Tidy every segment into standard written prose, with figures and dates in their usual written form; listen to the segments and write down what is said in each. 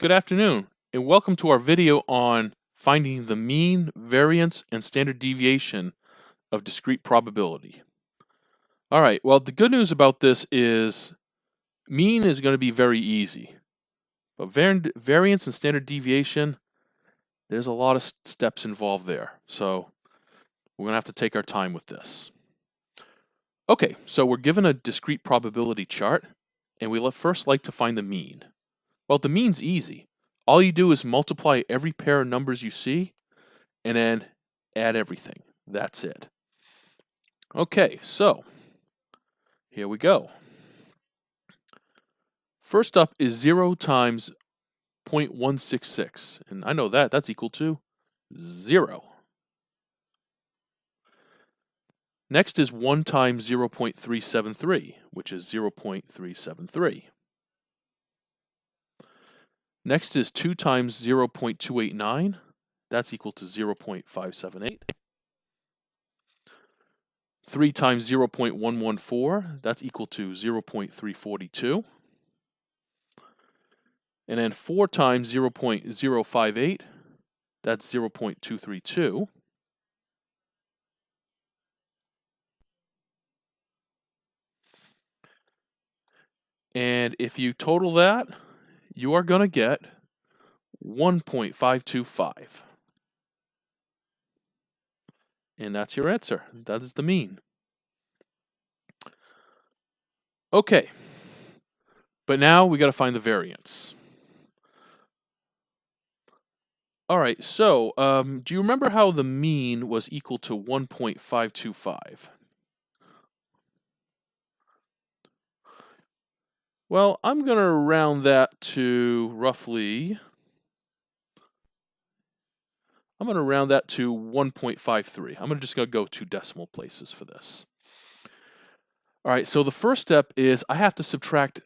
Good afternoon, and welcome to our video on finding the mean, variance, and standard deviation of discrete probability. All right, well, the good news about this is mean is going to be very easy, but variance and standard deviation, there's a lot of steps involved there, so we're going to have to take our time with this. Okay, so we're given a discrete probability chart, and we first like to find the mean. Well, the mean's easy. All you do is multiply every pair of numbers you see, and then add everything. That's it. Okay, so here we go. First up is 0 times 0.166, and I know that's equal to 0. Next is 1 times 0.373, which is 0.373. Next is 2 times 0.289, that's equal to 0.578. 3 times 0.114, that's equal to 0.342. And then 4 times 0.058, that's 0.232. And if you total that, you are going to get 1.525. And that's your answer. That is the mean. Okay, but now we got to find the variance. All right, so do you remember how the mean was equal to 1.525? Well, I'm going to round that to roughly, I'm going to round that to 1.53. I'm just going to go 2 decimal places for this. All right, so the first step is I have to subtract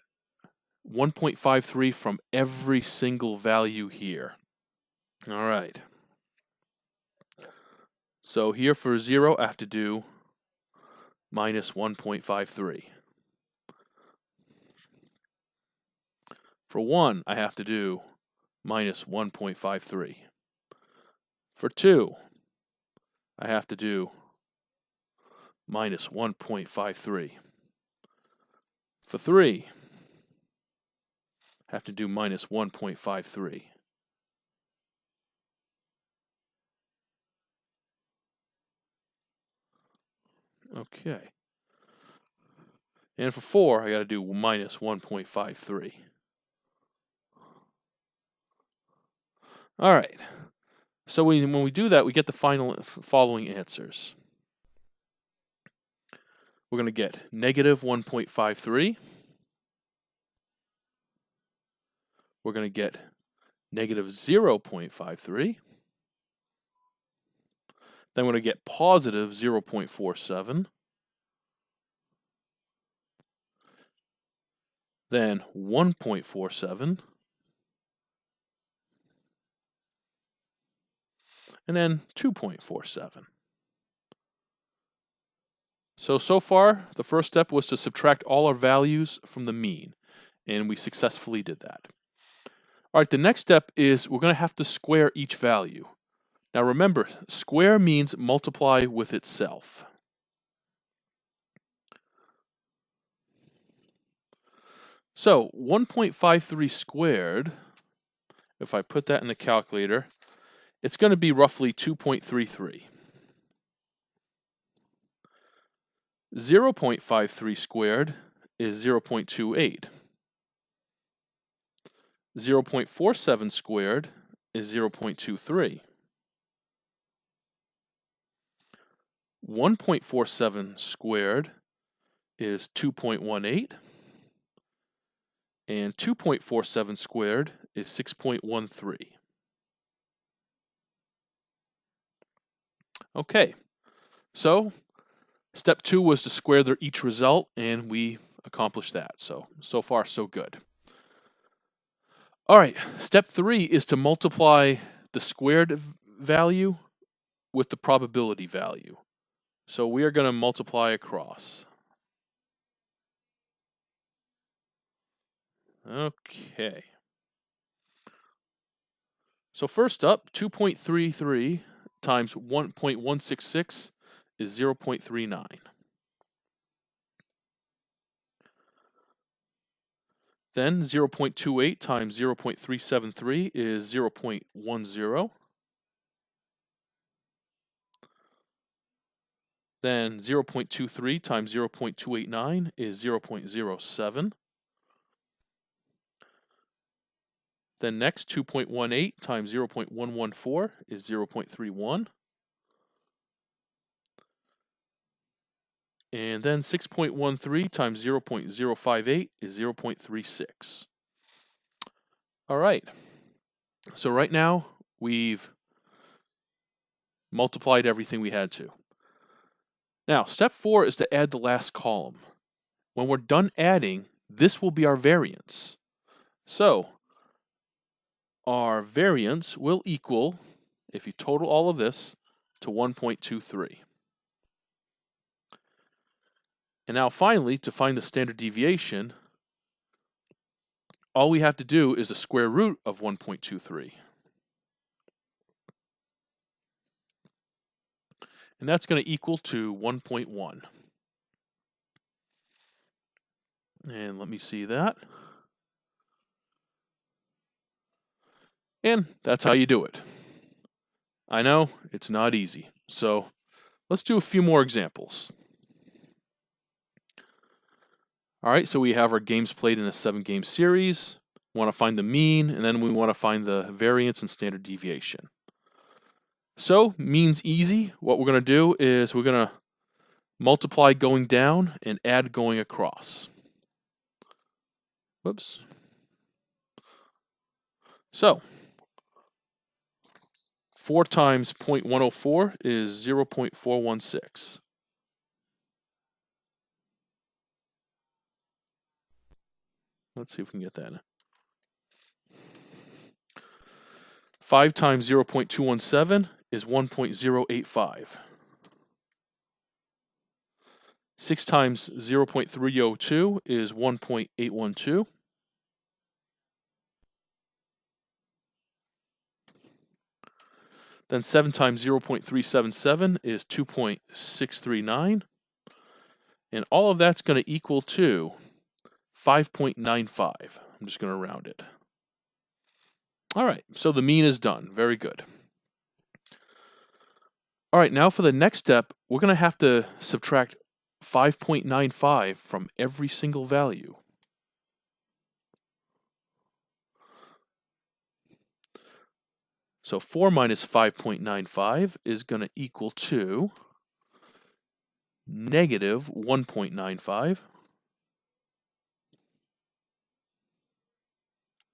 1.53 from every single value here. All right. So here for 0, I have to do minus 1.53. For 1, I have to do minus 1.53. For 2, I have to do minus 1.53. For 3, I have to do minus 1.53. Okay. And for 4, I got to do minus 1.53. All right. So when we do that, we get the following answers. We're going to get negative 1.53. We're going to get negative 0.53. Then we're going to get positive 0.47. Then 1.47. And then 2.47. So far, the first step was to subtract all our values from the mean, and we successfully did that. All right, the next step is we're going to have to square each value. Now remember, square means multiply with itself. So 1.53 squared, if I put that in the calculator, it's going to be roughly 2.33. 0.53 squared is 0.28. 0.47 squared is 0.23. 1.47 squared is 2.18. And 2.47 squared is 6.13. Okay, so step 2 was to square each result, and we accomplished that. So far, so good. All right, step 3 is to multiply the squared value with the probability value. So we are going to multiply across. Okay. So first up, 2.33 times 1.166 is 0.39. Then 0.28 times 0.373 is 0.10. Then 0.23 times 0.289 is 0.07. Then next, 2.18 times 0.114 is 0.31. And then 6.13 times 0.058 is 0.36. All right. So right now, we've multiplied everything we had to. Now, step 4 is to add the last column. When we're done adding, this will be our variance. So, our variance will equal, if you total all of this, to 1.23. And now finally, to find the standard deviation, all we have to do is the square root of 1.23. And that's going to equal to 1.1. And let me see that. And that's how you do it. I know, it's not easy. So let's do a few more examples. All right, so we have our games played in a 7-game series. We want to find the mean, and then we want to find the variance and standard deviation. So, mean's easy. What we're going to do is we're going to multiply going down and add going across. Whoops. So, 4 times 0.104 is 0.416. Let's see if we can get that. 5 times 0.217 is 1.085. 6 times 0.302 is 1.812. Then 7 times 0.377 is 2.639. And all of that's going to equal to 5.95. I'm just going to round it. All right, so the mean is done. Very good. All right, now for the next step, we're going to have to subtract 5.95 from every single value. So 4 minus 5.95 is going to equal to negative 1.95.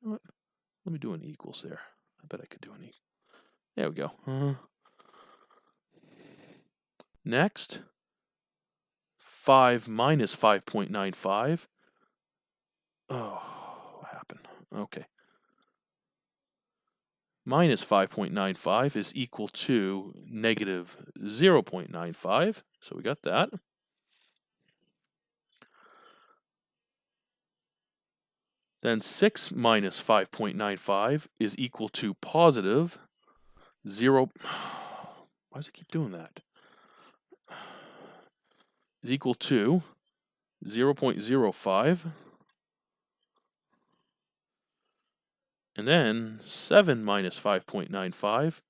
Let me do an equals there. I bet I could do an equal. There we go. Next, 5 minus 5.95. Oh, what happened? Okay. Minus 5.95 is equal to negative 0.95. So we got that. Then 6 minus 5.95 is equal to positive 0. Why does it keep doing that? Is equal to 0.05. And then 7 minus 5.95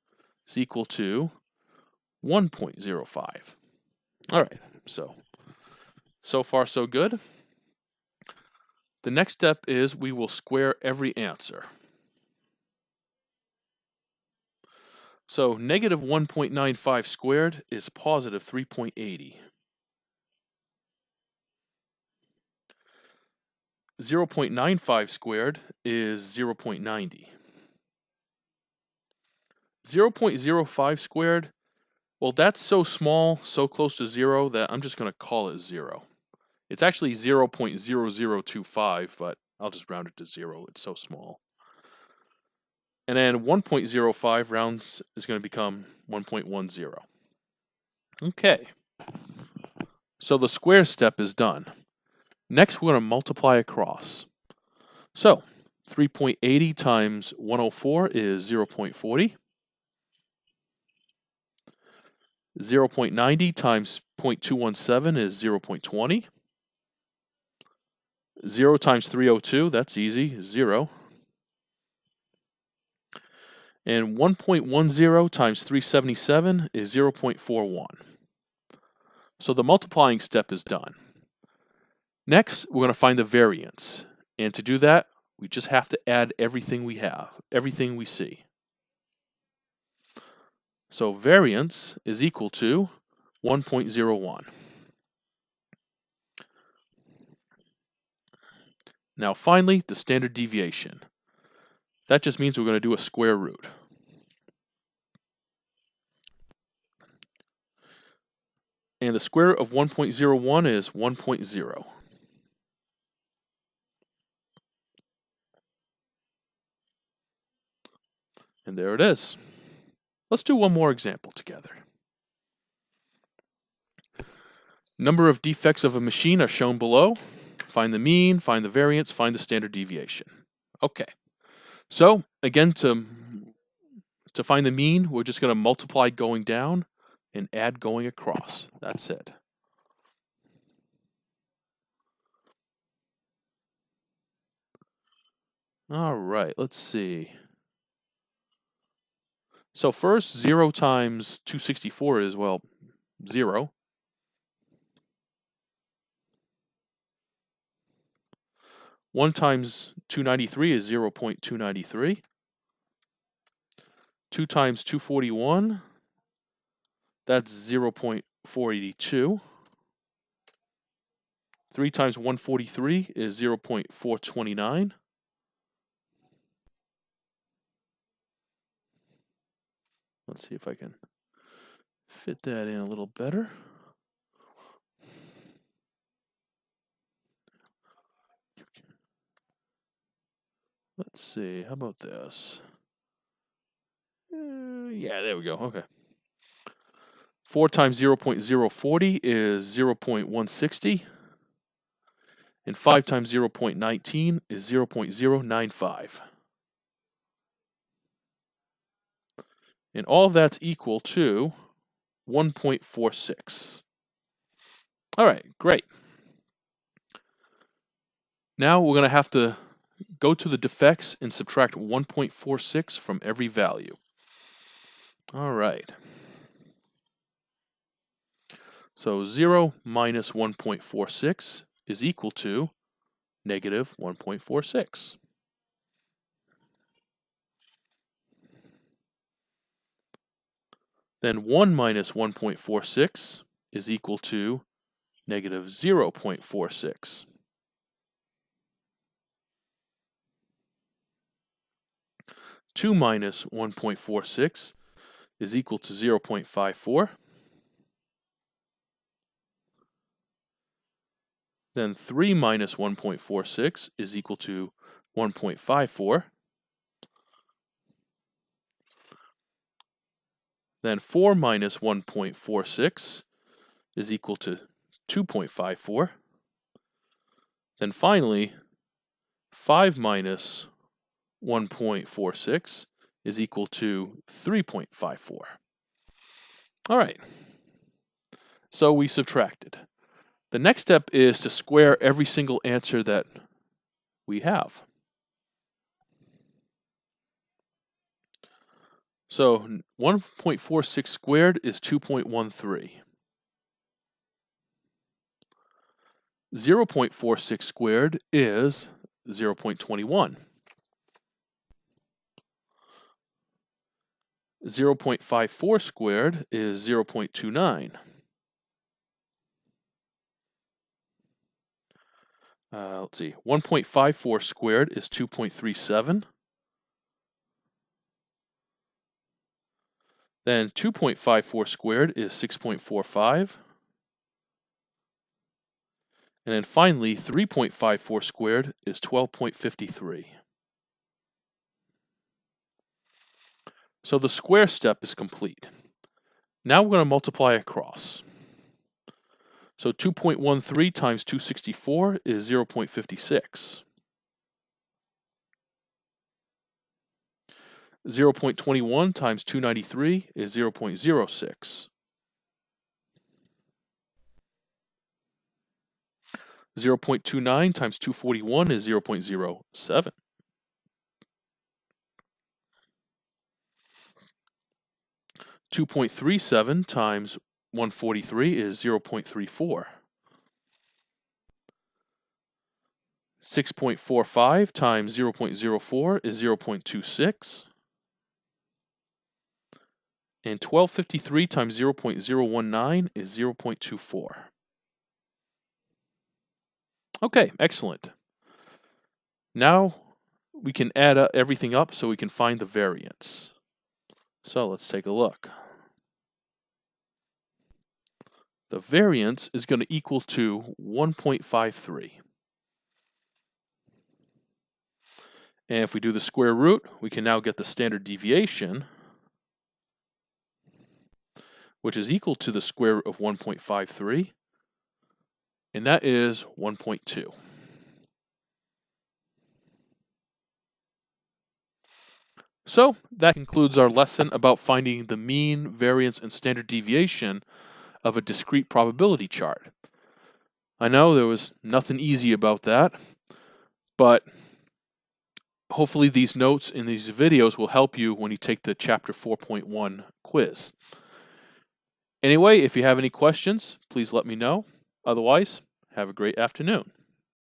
is equal to 1.05. All right, so far so good. The next step is we will square every answer. So negative 1.95 squared is positive 3.80. 0.95 squared is 0.90. 0.05 squared, well, that's so small, so close to 0, that I'm just going to call it 0. It's actually 0.0025, but I'll just round it to 0. It's so small. And then 1.05 rounds is going to become 1.10. Okay. So the square step is done. Next, we're going to multiply across. So 3.80 times 104 is 0.40. 0.90 times 0.217 is 0.20. 0 times 302, that's easy, 0. And 1.10 times 377 is 0.41. So the multiplying step is done. Next, we're going to find the variance. And to do that, we just have to add everything we have, everything we see. So variance is equal to 1.01. Now finally, the standard deviation. That just means we're going to do a square root. And the square root of 1.01 is 1.0. And there it is. Let's do one more example together. Number of defects of a machine are shown below. Find the mean, find the variance, find the standard deviation. Okay. So, again, to find the mean, we're just going to multiply going down and add going across. That's it. All right, let's see. So first, 0 times 264 is, well, 0. 1 times 293 is 0.293. 2 times 241, that's 0.482. 3 times 143 is 0.429. Let's see if I can fit that in a little better. Let's see, how about this? Yeah, there we go, okay. 4 times 0.040 is 0.160. And 5 times 0.19 is 0.095. And all of that's equal to 1.46. All right, great. Now we're going to have to go to the defects and subtract 1.46 from every value. All right. So 0 minus 1.46 is equal to negative 1.46. Then 1 minus 1.46 is equal to negative 0.46. Two minus 1.46 is equal to 0.54. Then 3 minus 1.46 is equal to 1.54. Then 4 minus 1.46 is equal to 2.54. Then finally, 5 minus 1.46 is equal to 3.54. All right, so we subtracted. The next step is to square every single answer that we have. So 1.46 squared is 2.13. 0.46 squared is 0.21. 0.54 squared is 0.29. Let's see, 1.54 squared is 2.37. Then 2.54 squared is 6.45. And then finally, 3.54 squared is 12.53. So the square step is complete. Now we're going to multiply across. So 2.13 times 264 is 0.56. 0.21 times 293 is 0.06. 0.29 times 241 is 0.07. 2.37 times 143 is 0.34. 6.45 times 0.04 is 0.26. And 1253 times 0.019 is 0.24. Okay, excellent. Now we can add everything up so we can find the variance. So let's take a look. The variance is going to equal to 1.53. And if we do the square root, we can now get the standard deviation, which is equal to the square root of 1.53, and that is 1.2. So that concludes our lesson about finding the mean, variance, and standard deviation of a discrete probability chart. I know there was nothing easy about that, but hopefully these notes in these videos will help you when you take the Chapter 4.1 quiz. Anyway, if you have any questions, please let me know. Otherwise, have a great afternoon.